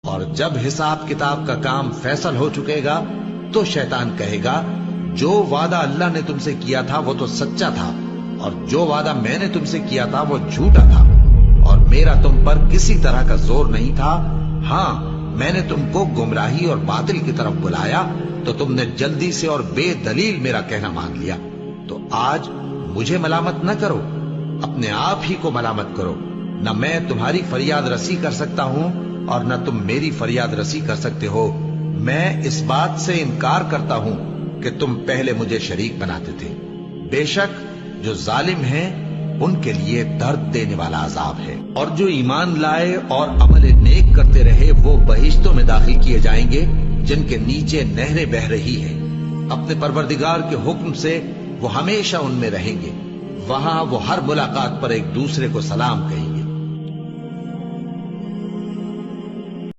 और जब हिसाब किताब का काम फैसल हो चुकेगा तो शैतान कहेगा, जो वादा अल्लाह ने तुमसे किया था वो तो सच्चा था, और जो वादा मैंने तुमसे किया था वो झूठा था, और मेरा तुम पर किसी तरह का जोर नहीं था। हाँ, मैंने तुमको गुमराही और बातिल की तरफ बुलाया तो तुमने जल्दी से और बेदलील मेरा कहना मान लिया। तो आज मुझे मलामत न करो, अपने आप ही को मलामत करो। न मैं तुम्हारी फरियाद रसी कर सकता हूं और न तुम मेरी फरियाद रसी कर सकते हो। मैं इस बात से इनकार करता हूं कि तुम पहले मुझे शरीक बनाते थे। बेशक जो जालिम हैं उनके लिए दर्द देने वाला अजाब है। और जो ईमान लाए और अमल नेक करते रहे वो बहिश्तों में दाखिल किए जाएंगे जिनके नीचे नहरें बह रही है। अपने परवरदिगार के हुक्म से वो हमेशा उनमें रहेंगे। वहां वो हर मुलाकात पर एक दूसरे को सलाम कहेंगे।